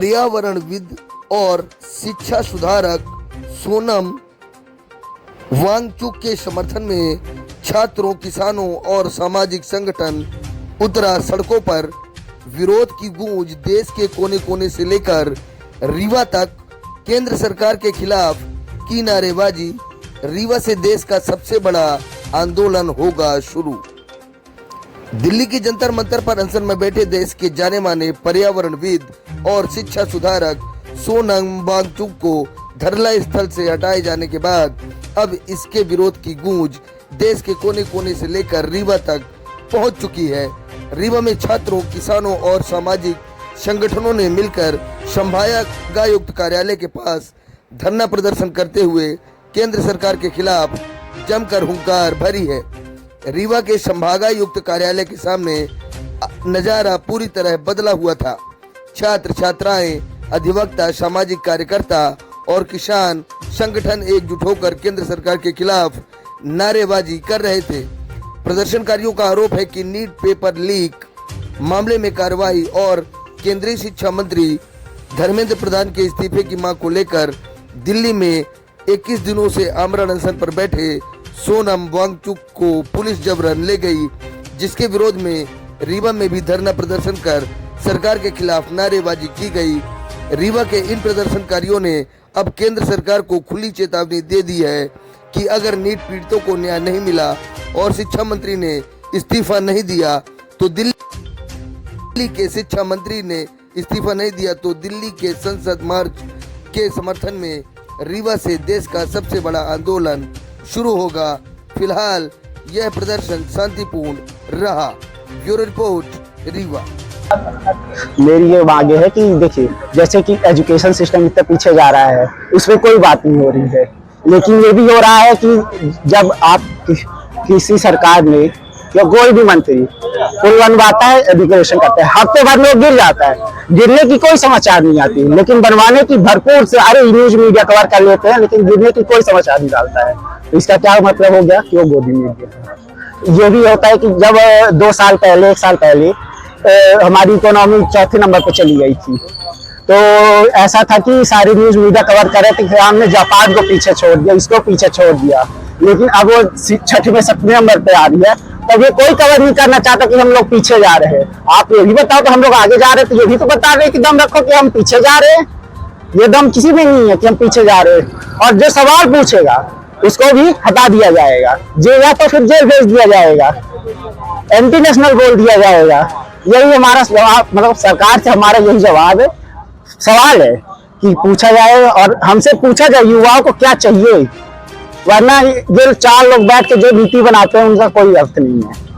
पर्यावरणविद और शिक्षा सुधारक सोनम वांगचुक के समर्थन में छात्रों, किसानों और सामाजिक संगठन उतरा सड़कों पर। विरोध की गूंज देश के कोने कोने से लेकर रीवा तक। केंद्र सरकार के खिलाफ की नारेबाजी। रीवा से देश का सबसे बड़ा आंदोलन होगा शुरू। दिल्ली की जंतर मंतर पर अनशन में बैठे देश के जाने माने पर्यावरणविद और शिक्षा सुधारक सोनम वांगचुक को धरना स्थल से हटाए जाने के बाद अब इसके विरोध की गूंज देश के कोने कोने से लेकर रीवा तक पहुंच चुकी है। रीवा में छात्रों, किसानों और सामाजिक संगठनों ने मिलकर संभागायुक्त कार्यालय के पास धरना प्रदर्शन करते हुए केंद्र सरकार के खिलाफ जमकर हुंकार भरी है। रीवा के संभागायुक्त कार्यालय के सामने नजारा पूरी तरह बदला हुआ था। छात्र, छात्राएं, अधिवक्ता, सामाजिक कार्यकर्ता और किसान संगठन एकजुट होकर केंद्र सरकार के खिलाफ नारेबाजी कर रहे थे। प्रदर्शनकारियों का आरोप है कि नीट पेपर लीक मामले में कार्रवाई और केंद्रीय शिक्षा मंत्री धर्मेंद्र प्रधान के इस्तीफे की मांग को लेकर दिल्ली में 21 दिनों से आमरण अनशन पर बैठे सोनम वांगचुक को पुलिस जबरन ले गई, जिसके विरोध में रीवा में भी धरना प्रदर्शन कर सरकार के खिलाफ नारेबाजी की गई। रीवा के इन प्रदर्शनकारियों ने अब केंद्र सरकार को खुली चेतावनी दे दी है कि अगर नीट पीड़ितों को न्याय नहीं मिला और शिक्षा मंत्री ने इस्तीफा नहीं दिया तो दिल्ली के शिक्षा मंत्री ने इस्तीफा नहीं दिया तो दिल्ली के संसद मार्च के समर्थन में रीवा से देश का सबसे बड़ा आंदोलन शुरू होगा। फिलहाल यह प्रदर्शन शांतिपूर्ण रहा। Bureau report, Rewa. मेरी ये मांग है कि देखिए, जैसे कि एजुकेशन सिस्टम इतना पीछे जा रहा है, उसमें कोई बात नहीं हो रही है, लेकिन ये भी हो रहा है कि जब आप किसी सरकार में या कोई भी मंत्री पुल बनवाता है, एजुकेशन करता है, हफ्ते भर लोग गिर जाता है, गिरने की कोई समाचार नहीं आती, लेकिन बनवाने की भरपूर से अरे न्यूज मीडिया कवर कर लेते हैं, लेकिन गिरने की कोई समाचार नहीं डालता है। तो इसका क्या मतलब हो गया कि वो गोदी में गिर। ये भी होता है कि जब 2 साल पहले, 1 साल पहले हमारी इकोनॉमी चौथे नंबर पर चली गई थी, तो ऐसा था कि सारी न्यूज मीडिया कवर कर रहे थे कि हमने जापान को पीछे छोड़ दिया, इसको पीछे छोड़ दिया, लेकिन अब वो 6वें 7वें नंबर पे आ रही है, तब ये कोई कवर नहीं करना चाहता कि हम लोग पीछे जा रहे हैं। आप ये भी बताओ तो हम लोग आगे जा रहे हैं, तो ये भी तो बता रहे हैं कि दम रखो कि हम पीछे जा रहे हैं। ये दम किसी में नहीं है कि हम पीछे जा रहे हैं। और जो सवाल पूछेगा उसको भी हटा दिया जाएगा, या तो फिर जेल भेज दिया जाएगा, एंटी नेशनल बोल दिया जाएगा। यही हमारा जवाब, मतलब सरकार से हमारा यही जवाब है। सवाल है कि पूछा जाए और हमसे पूछा जाए युवाओं को क्या चाहिए, वरना ये 4 लोग बैठ के जो नीति बनाते हैं उनका कोई अर्थ नहीं है।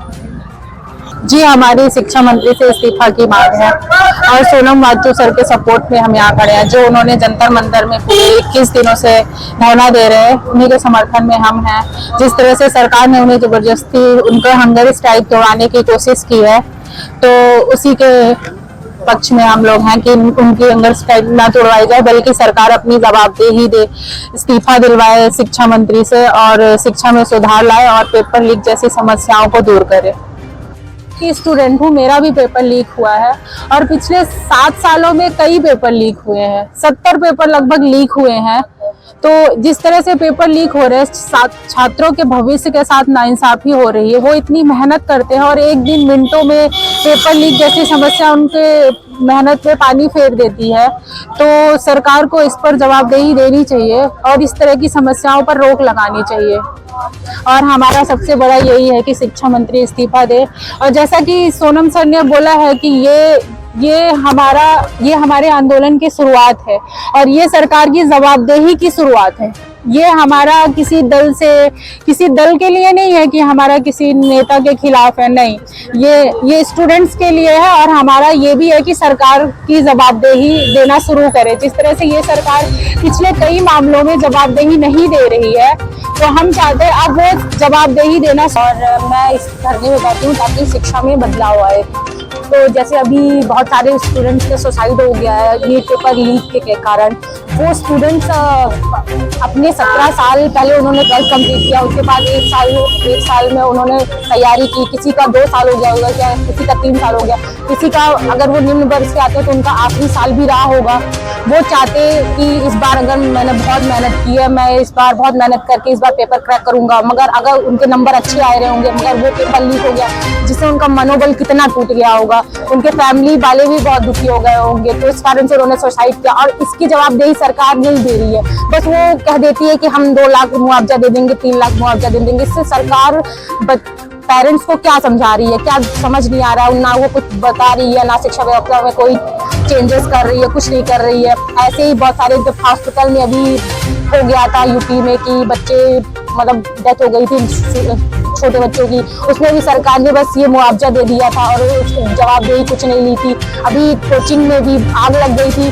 जी, हमारी शिक्षा मंत्री से इस्तीफा की मांग है और सोनम वांगचुक सर के सपोर्ट में हम यहाँ खड़े हैं। जो उन्होंने जंतर मंतर में पूरे 21 दिनों से धरना दे रहे हैं, उन्हीं के समर्थन में हम हैं। जिस तरह से सरकार ने उन्हें जबरदस्ती उनका हंगर स्ट्राइक तोड़ाने की कोशिश की है, तो उसी के पक्ष में हम लोग हैं कि उनकी हंगर स्ट्राइक ना तोड़वाई जाए, बल्कि सरकार अपनी जवाबदेही दे, इस्तीफा दिलवाए शिक्षा मंत्री से और शिक्षा में सुधार लाए और पेपर लीक जैसी समस्याओं को दूर करे। स्टूडेंट हूँ, मेरा भी पेपर लीक हुआ है और पिछले 7 सालों में कई पेपर लीक हुए हैं, 70 पेपर लगभग लीक हुए हैं। तो जिस तरह से पेपर लीक हो रहे हैं, छात्रों के भविष्य के साथ नाइंसाफी हो रही है। वो इतनी मेहनत करते हैं और एक दिन मिनटों में पेपर लीक जैसी समस्या उनके मेहनत में पानी फेर देती है। तो सरकार को इस पर जवाबदेही देनी चाहिए और इस तरह की समस्याओं पर रोक लगानी चाहिए। और हमारा सबसे बड़ा यही है कि शिक्षा मंत्री इस्तीफा दे। और जैसा कि सोनम सर ने बोला है कि ये हमारे आंदोलन की शुरुआत है और ये सरकार की जवाबदेही की शुरुआत है। ये हमारा किसी दल के लिए नहीं है कि हमारा किसी नेता के खिलाफ है, नहीं, ये स्टूडेंट्स के लिए है। और हमारा ये भी है कि सरकार की जवाबदेही देना शुरू करे। जिस तरह से ये सरकार पिछले कई मामलों में जवाबदेही नहीं दे रही है, तो हम चाहते हैं अब वो जवाबदेही देना। और मैं इस धरने में बैठी हूँ ताकि शिक्षा में बदलाव आए। तो जैसे अभी बहुत सारे स्टूडेंट्स के सुसाइड हो गया है नीट पेपर लीक के कारण, वो स्टूडेंट्स अपने 17 साल पहले उन्होंने 12th कंप्लीट किया, उसके बाद एक साल में उन्होंने तैयारी की, किसी का 2 साल हो गया होगा, क्या किसी का 3 साल हो गया, किसी का अगर वो निम्न वर्ग से आते हैं तो उनका आखिरी साल भी रहा होगा। वो चाहते कि इस बार अगर मैंने बहुत मेहनत की है, मैं इस बार बहुत मेहनत करके इस बार पेपर क्रैक करूंगा, मगर अगर उनके नंबर अच्छे आए रहे होंगे मगर वो पेपर लीक हो गया, जिससे उनका मनोबल कितना टूट गया होगा, उनके फैमिली वाले भी बहुत दुखी हो गए होंगे, तो इस कारण से उन्होंने सुसाइड किया। और इसकी जवाबदेही सरकार नहीं दे रही है, बस वो कह देती है कि हम 2 लाख मुआवजा दे देंगे, 3 लाख मुआवजा दे देंगे। इससे सरकार पेरेंट्स को क्या समझा रही है, क्या समझ नहीं आ रहा है, ना वो कुछ बता रही है, ना शिक्षा व्यवस्था में कोई चेंजेस कर रही है, कुछ नहीं कर रही है। ऐसे ही बहुत सारे जब हॉस्पिटल में अभी हो गया था यूपी में कि बच्चे मतलब डेथ हो गई थी छोटे बच्चों की, उसमें भी सरकार ने बस ये मुआवजा दे दिया था और जवाबदेही कुछ नहीं ली थी। अभी कोचिंग में भी आग लग गई थी,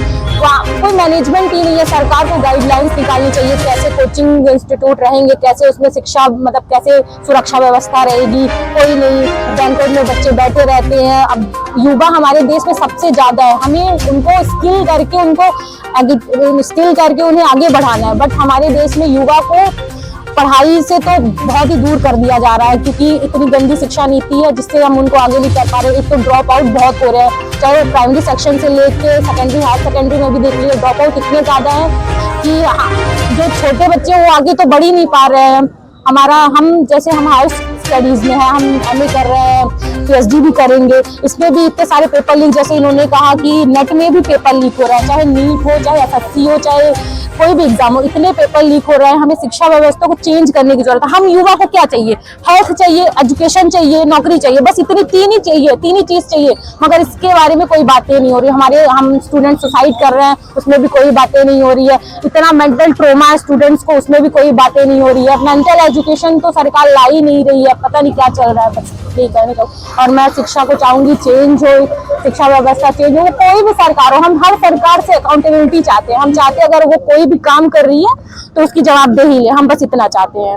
कोई मैनेजमेंट ही नहीं है। सरकार को गाइडलाइंस निकालनी चाहिए कैसे कोचिंग इंस्टीट्यूट रहेंगे, कैसे उसमें शिक्षा मतलब कैसे सुरक्षा व्यवस्था रहेगी, कोई नहीं। बैंकों में बच्चे बैठे रहते हैं। अब युवा हमारे देश में सबसे ज्यादा है, हमें उनको स्किल करके उन्हें आगे बढ़ाना है, बट हमारे देश में युवा को पढ़ाई से तो बहुत ही दूर कर दिया जा रहा है, क्योंकि इतनी गंदी शिक्षा नीति है जिससे हम उनको आगे नहीं कर पा रहे। एक तो ड्रॉप आउट बहुत हो रहे हैं, चाहे प्राइमरी सेक्शन से लेके सेकेंडरी हायर सेकेंडरी में भी देख लीजिए ड्रॉप आउट इतने ज्यादा है कि जो छोटे बच्चे वो आगे तो बढ़ ही नहीं पा रहे हैं। हम हायर स्टडीज में है, हम एमए कर रहे हैं, पीएचडी भी करेंगे, इसमें भी इतने सारे पेपर लीक, जैसे इन्होंने कहा कि नेट में भी पेपर लीक हो रहा है, चाहे नीट हो, चाहे एसएससी हो, चाहे कोई भी एग्जाम हो, इतने पेपर लीक हो रहे हैं। हमें शिक्षा व्यवस्था को चेंज करने की जरूरत है। हम युवा को क्या चाहिए, हेल्थ चाहिए, एजुकेशन चाहिए, नौकरी चाहिए, बस इतनी तीन ही चीज चाहिए, मगर इसके बारे में कोई बातें नहीं हो रही। हम स्टूडेंट सुसाइड कर रहे हैं, उसमें भी कोई बातें नहीं हो रही है। इतना मेंटल ट्रोमा है स्टूडेंट्स को, उसमें भी कोई बातें नहीं हो रही है। मेंटल एजुकेशन तो सरकार ला ही नहीं रही है, पता नहीं क्या चल रहा है, बस यही कहने का। और मैं शिक्षा को चाहूंगी चेंज हो, शिक्षा व्यवस्था चेंज हो, कोई भी सरकार हो। हम हर सरकार से अकाउंटेबिलिटी चाहते हैं। हम चाहते हैं अगर वो कोई भी काम कर रही है तो उसकी जवाबदेही ले, हम बस इतना चाहते हैं।